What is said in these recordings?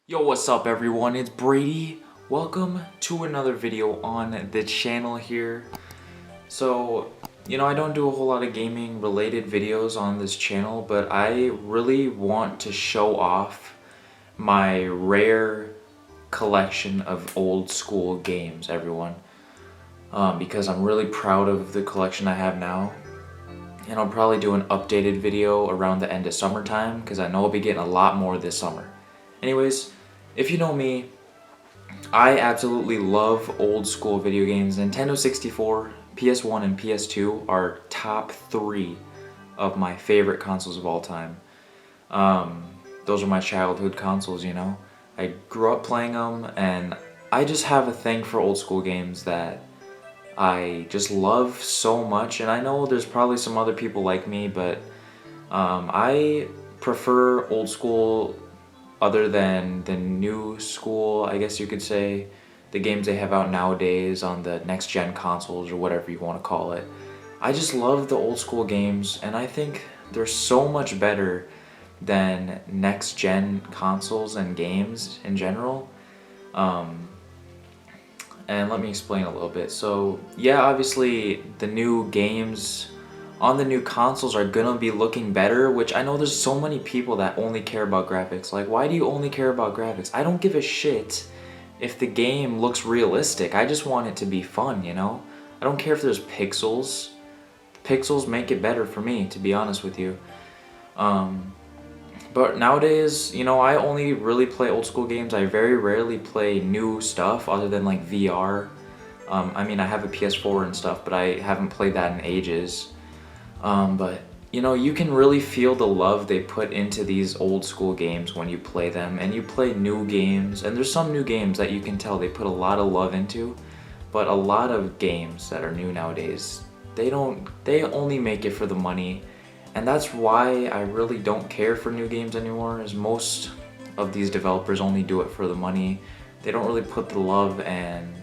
Yo, what's up everyone? It's Brady. Welcome to another video on the channel here. So, I don't do a whole lot of gaming related videos on this channel, but I really want to show off my rare collection of old school games, everyone. Because I'm really proud of the collection I have now. And I'll probably do an updated video around the end of summertime, because I know I'll be getting a lot more this summer. Anyways, if you know me, I absolutely love old school video games. Nintendo 64, PS1, and PS2 are top 3 of my favorite consoles of all time. Those are my childhood consoles, I grew up playing them, and I just have a thing for old school games that I just love so much. And I know there's probably some other people like me, but I prefer old school other than the new school, I guess you could say, the games they have out nowadays on the next gen consoles or whatever you want to call it. I just love the old school games, and I think they're so much better than next gen consoles and games in general. And let me explain a little bit. So yeah, obviously the new games on the new consoles are gonna be looking better, which I know there's so many people that only care about graphics. Like, why do you only care about graphics? I don't give a shit if the game looks realistic. I just want it to be fun, I don't care if there's pixels. Pixels make it better for me, to be honest with you. But nowadays, I only really play old school games. I very rarely play new stuff other than like VR. I mean, I have a PS4 and stuff, but I haven't played that in ages. But you can really feel the love they put into these old school games when you play them, and you play new games, and there's some new games that you can tell they put a lot of love into, but a lot of games that are new nowadays, they only make it for the money. And that's why I really don't care for new games anymore, is most of these developers only do it for the money. They don't really put the love and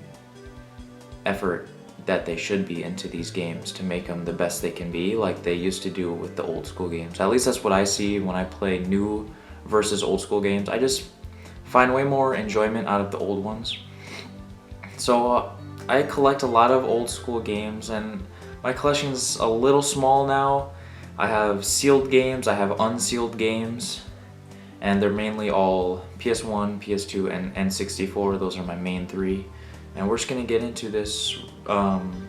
effort that they should be into these games to make them the best they can be, like they used to do with the old school games. At least that's what I see when I play new versus old school games. I just find way more enjoyment out of the old ones. So I collect a lot of old school games, and my collection's a little small now. I have sealed games, I have unsealed games, and they're mainly all PS1, PS2, and N64. Those are my main three. And we're just gonna get into this kind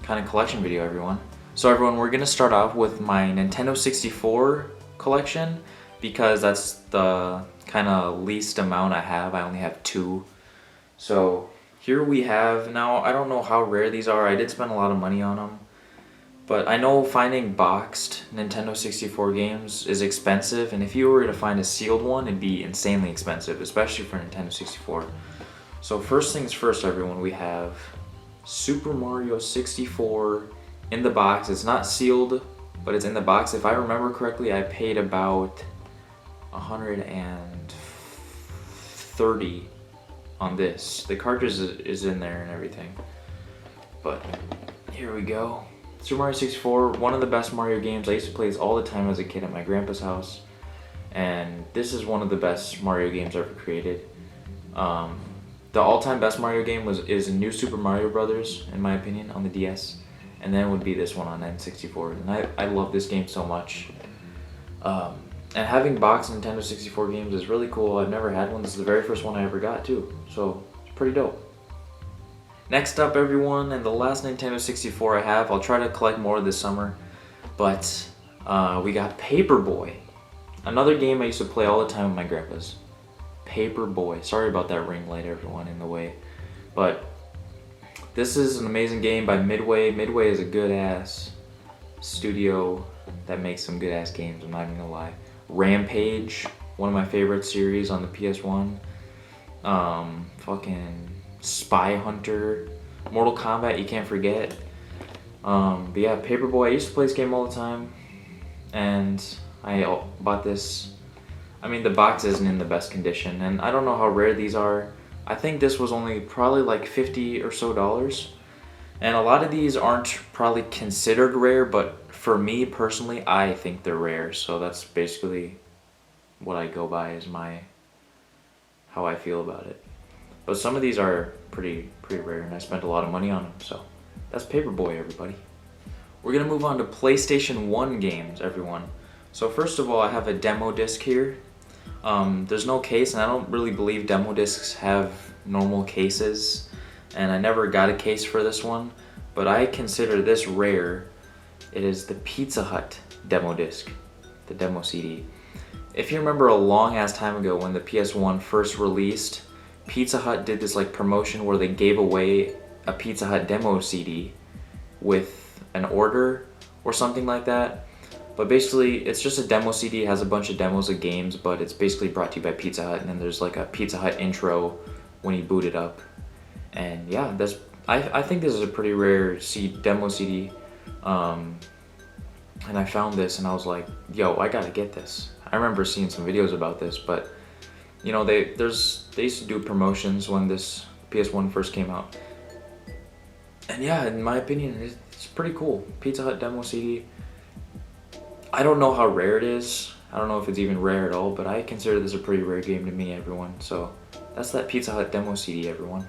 of collection video, everyone. So everyone, we're gonna start off with my Nintendo 64 collection, because that's the kind of least amount I have. I only have 2. So here we have, now I don't know how rare these are. I did spend a lot of money on them, but I know finding boxed Nintendo 64 games is expensive, and if you were to find a sealed one, it'd be insanely expensive, especially for Nintendo 64. So first things first, everyone, we have Super Mario 64 in the box. It's not sealed, but it's in the box. If I remember correctly, I paid about $130 on this. The cartridge is in there and everything. But here we go. Super Mario 64, one of the best Mario games. I used to play this all the time as a kid at my grandpa's house. And this is one of the best Mario games ever created. The all-time best Mario game is New Super Mario Brothers, in my opinion, on the DS, and then would be this one on N64. And I love this game so much. And having boxed Nintendo 64 games is really cool. I've never had one. This is the very first one I ever got too, so it's pretty dope. Next up, everyone, and the last Nintendo 64 I have. I'll try to collect more this summer, but we got Paperboy, another game I used to play all the time with my grandpa's. Paperboy. Sorry about that ring light, everyone, in the way. But this is an amazing game by Midway. Midway is a good-ass studio that makes some good-ass games, I'm not even gonna lie. Rampage, one of my favorite series on the PS1. Fucking Spy Hunter. Mortal Kombat, you can't forget. But yeah, Paperboy, I used to play this game all the time. And I bought this. I mean, the box isn't in the best condition, and I don't know how rare these are. I think this was only probably like $50 or so. And a lot of these aren't probably considered rare, but for me personally, I think they're rare. So that's basically what I go by as my how I feel about it. But some of these are pretty rare, and I spent a lot of money on them. So that's Paperboy, everybody. We're gonna move on to PlayStation 1 games, everyone. So first of all, I have a demo disc here. There's no case, and I don't really believe demo discs have normal cases, and I never got a case for this one, but I consider this rare. It is the Pizza Hut demo disc, the demo CD. If you remember a long ass time ago when the PS1 first released, Pizza Hut did this like promotion where they gave away a Pizza Hut demo CD with an order or something like that. But basically, it's just a demo CD. It has a bunch of demos of games, but it's basically brought to you by Pizza Hut, and then there's like a Pizza Hut intro when you boot it up. And yeah, I think this is a pretty rare demo CD. And I found this, and I was like, yo, I gotta get this. I remember seeing some videos about this, but you know, they used to do promotions when this PS1 first came out. And yeah, in my opinion, it's pretty cool. Pizza Hut demo CD. I don't know how rare it is. I don't know if it's even rare at all, but I consider this a pretty rare game to me, everyone. So that's that Pizza Hut demo CD, everyone.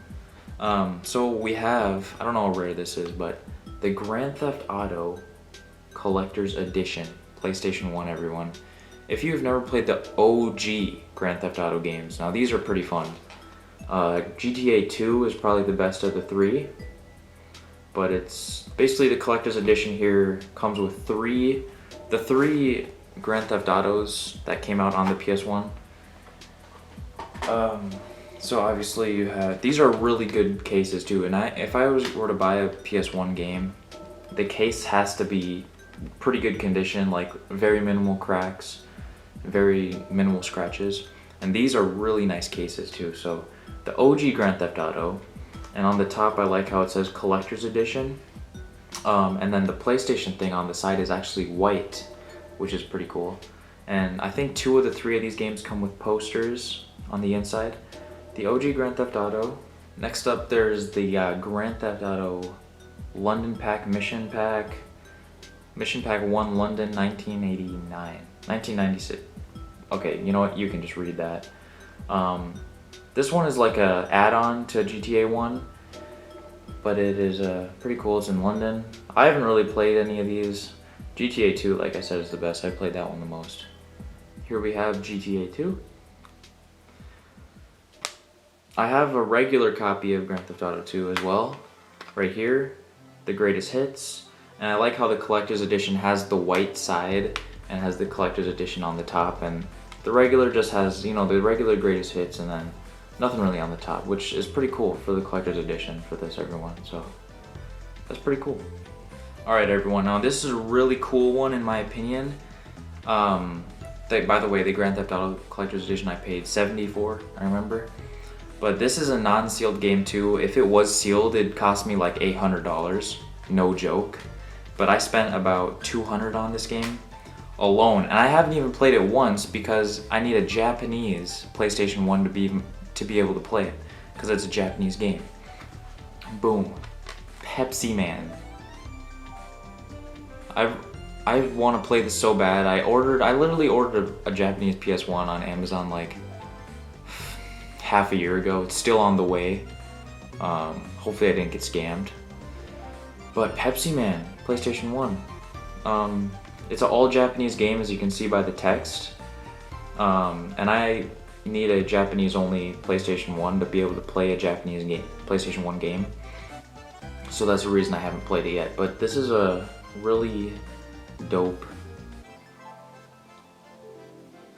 So we have, I don't know how rare this is, but the Grand Theft Auto Collector's Edition, PlayStation 1, everyone. If you've never played the OG Grand Theft Auto games, now these are pretty fun. GTA 2 is probably the best of the three, but it's basically the Collector's Edition here comes with the three Grand Theft Autos that came out on the PS1. So obviously you have, these are really good cases too, and if I were to buy a PS1 game, the case has to be pretty good condition, like very minimal cracks, very minimal scratches, and these are really nice cases too. So the OG Grand Theft Auto, and on the top I like how it says Collector's Edition, and then the PlayStation thing on the side is actually white, which is pretty cool. And I think 2 of the 3 of these games come with posters on the inside. The OG Grand Theft Auto. Next up there's the Grand Theft Auto London Pack Mission Pack 1 London 1996. Okay, you know what, you can just read that. This one is like a add-on to GTA 1, but it is pretty cool. It's in London. I haven't really played any of these. GTA 2, like I said, is the best. I played that one the most. Here we have GTA 2. I have a regular copy of Grand Theft Auto 2 as well, right here, the greatest hits. And I like how the Collector's Edition has the white side and has the Collector's Edition on the top, and the regular just has, you know, the regular greatest hits and then nothing really on the top, which is pretty cool for the Collector's Edition for this, everyone. So that's pretty cool. Alright, everyone, now this is a really cool one in my opinion. By the way, the Grand Theft Auto Collector's Edition I paid $70 for, I remember. But this is a non-sealed game too. If it was sealed, it'd cost me like $800, no joke. But I spent about $200 on this game alone, and I haven't even played it once because I need a Japanese PlayStation 1 to be able to play it, because it's a Japanese game. Boom. Pepsi Man. I want to play this so bad. I literally ordered a Japanese PS1 on Amazon like half a year ago. It's still on the way. Hopefully I didn't get scammed. But Pepsi Man, PlayStation 1. It's an all Japanese game, as you can see by the text. And I need a Japanese only PlayStation 1 to be able to play a Japanese game, PlayStation 1 game. So that's the reason I haven't played it yet. But this is a really dope.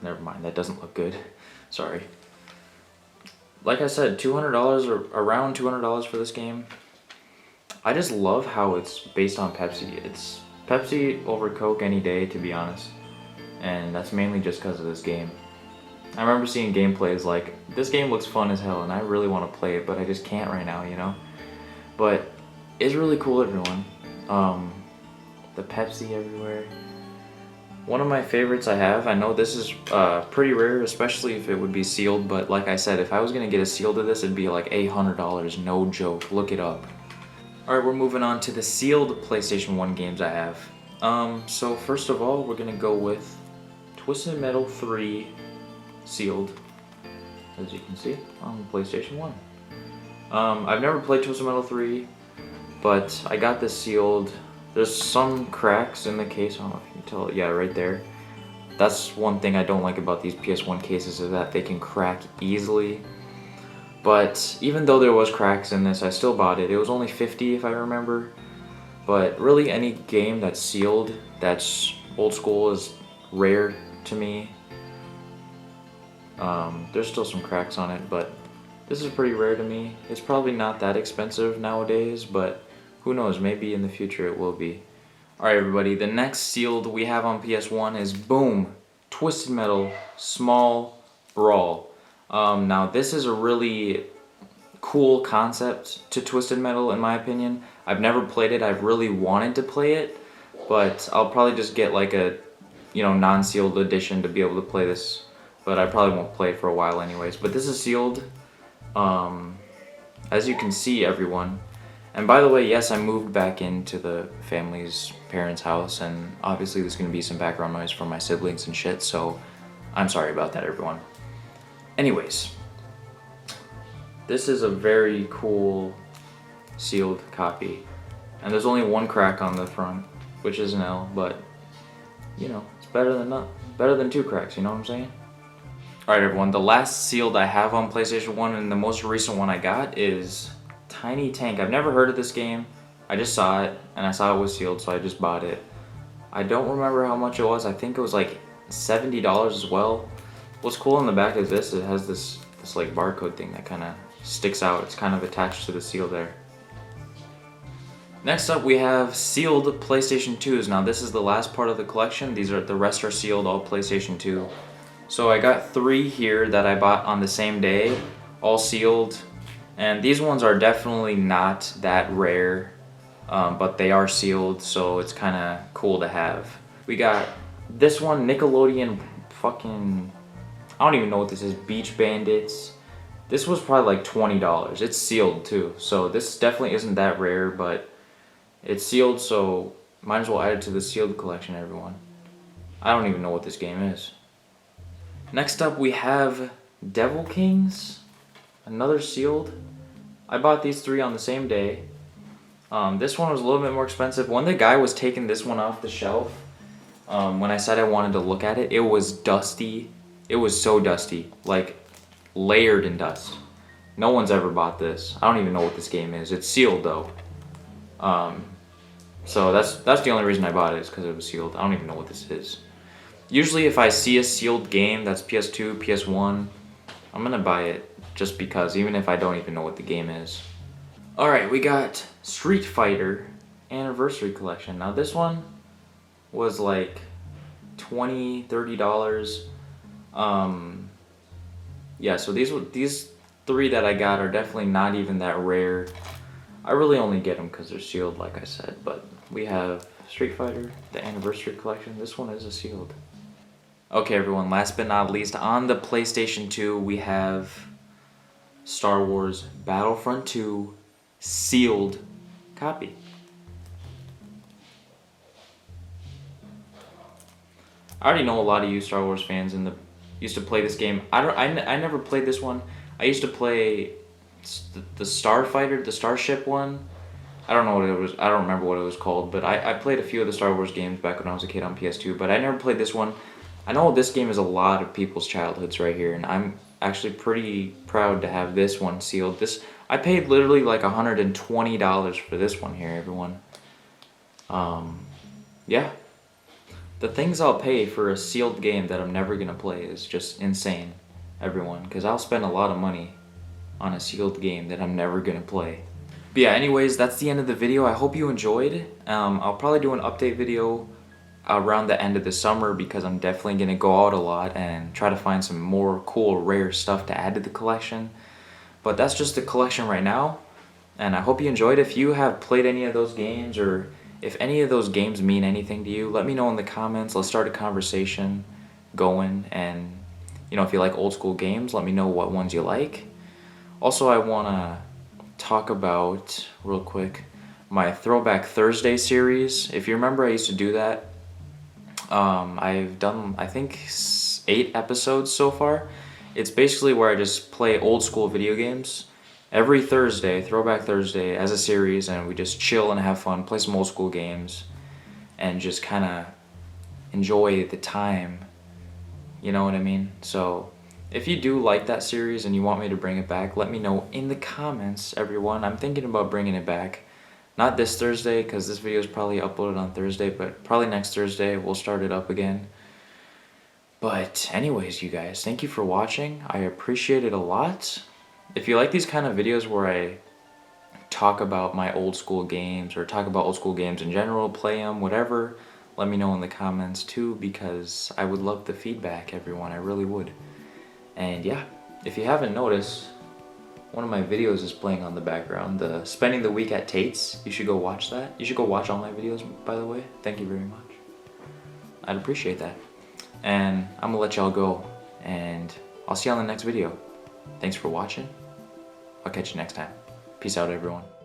Never mind, that doesn't look good. Sorry. Like I said, $200 or around $200 for this game. I just love how it's based on Pepsi. It's Pepsi over Coke any day, to be honest. And that's mainly just because of this game. I remember seeing gameplays like, this game looks fun as hell and I really want to play it, but I just can't right now, you know? But it's really cool, everyone. The Pepsi everywhere. One of my favorites I have, I know this is pretty rare, especially if it would be sealed, but like I said, if I was gonna get a sealed of this, it'd be like $800, no joke, look it up. Alright, we're moving on to the sealed PlayStation 1 games I have. So first of all, we're gonna go with Twisted Metal 3 sealed. as you can see, on PlayStation 1. I've never played Twisted Metal 3, but I got this sealed. There's some cracks in the case, I don't know if you can tell, yeah, right there. That's one thing I don't like about these PS1 cases, is that they can crack easily. But even though there was cracks in this, I still bought it. It was only $50 if I remember. But really any game that's sealed, that's old school, is rare to me. There's still some cracks on it, but this is pretty rare to me. It's probably not that expensive nowadays, but who knows, maybe in the future it will be. Alright everybody, the next sealed we have on PS1 is, boom, Twisted Metal Small Brawl. Now this is a really cool concept to Twisted Metal in my opinion. I've never played it, I've really wanted to play it, but I'll probably just get like a, non-sealed edition to be able to play this, but I probably won't play it for a while anyways. But this is sealed, as you can see, everyone. And by the way, yes, I moved back into the family's parents' house, and obviously there's gonna be some background noise from my siblings and shit, so I'm sorry about that, everyone. Anyways, this is a very cool sealed copy, and there's only one crack on the front, which is an L, but it's better than two cracks, you know what I'm saying? Alright everyone, the last sealed I have on PlayStation 1 and the most recent one I got is Tiny Tank. I've never heard of this game. I just saw it, and I saw it was sealed, so I just bought it. I don't remember how much it was. I think it was like $70 as well. What's cool on the back is this. It has this like barcode thing that kind of sticks out. It's kind of attached to the seal there. Next up we have sealed PlayStation 2s. Now this is the last part of the collection. The rest are sealed, all PlayStation 2. So I got 3 here that I bought on the same day, all sealed. And these ones are definitely not that rare, but they are sealed, so it's kind of cool to have. We got this one, Nickelodeon fucking, I don't even know what this is, Beach Bandits. This was probably like $20. It's sealed too, so this definitely isn't that rare, but it's sealed, so might as well add it to the sealed collection, everyone. I don't even know what this game is. Next up we have Devil Kings, another sealed. I bought these 3 on the same day. This one was a little bit more expensive. When the guy was taking this one off the shelf, when I said I wanted to look at it, it was dusty. It was so dusty, like layered in dust. No one's ever bought this. I don't even know what this game is. It's sealed though. So that's the only reason I bought it, is because it was sealed. I don't even know what this is. Usually if I see a sealed game that's PS2, PS1, I'm gonna buy it just because, even if I don't even know what the game is. Alright, we got Street Fighter Anniversary Collection. Now this one was like $20, $30. Yeah, so these 3 that I got are definitely not even that rare. I really only get them because they're sealed, like I said. But we have Street Fighter, the Anniversary Collection. This one is a sealed. Okay everyone, last but not least, on the PlayStation 2 we have Star Wars Battlefront 2 sealed copy. I already know a lot of you Star Wars fans used to play this game. I never played this one. I used to play the Starfighter, the Starship one. I don't know what it was. I don't remember what it was called, but I played a few of the Star Wars games back when I was a kid on PS2, but I never played this one. I know this game is a lot of people's childhoods right here, and I'm actually pretty proud to have this one sealed. I paid literally like $120 for this one here, everyone. Yeah. The things I'll pay for a sealed game that I'm never gonna play is just insane, everyone, because I'll spend a lot of money on a sealed game that I'm never gonna play. But yeah, anyways, that's the end of the video. I hope you enjoyed. I'll probably do an update video around the end of the summer, because I'm definitely gonna go out a lot and try to find some more cool, rare stuff to add to the collection. But that's just the collection right now, and I hope you enjoyed. If you have played any of those games, or if any of those games mean anything to you, let me know in the comments. Let's start a conversation going, and if you like old school games, let me know what ones you like. Also, I wanna talk about, real quick, my Throwback Thursday series. If you remember, I used to do that. I've done, I think, 8 episodes so far, It's basically where I just play old school video games every Thursday, Throwback Thursday, as a series, and we just chill and have fun, play some old school games, and just kind of enjoy the time. You know what I mean? So if you do like that series and you want me to bring it back, let me know in the comments, everyone. I'm thinking about bringing it back. Not this Thursday, because this video is probably uploaded on Thursday, but probably next Thursday we'll start it up again. But anyways, you guys, thank you for watching. I appreciate it a lot. If you like these kind of videos where I talk about my old school games or talk about old school games in general, play them, whatever, let me know in the comments too, because I would love the feedback, everyone. I really would. And yeah, if you haven't noticed, one of my videos is playing on the background, the Spending the Week at Tate's. You should go watch that. You should go watch all my videos, by the way. Thank you very much. I'd appreciate that. And I'm gonna let y'all go, and I'll see y'all in the next video. Thanks for watching. I'll catch you next time. Peace out, everyone.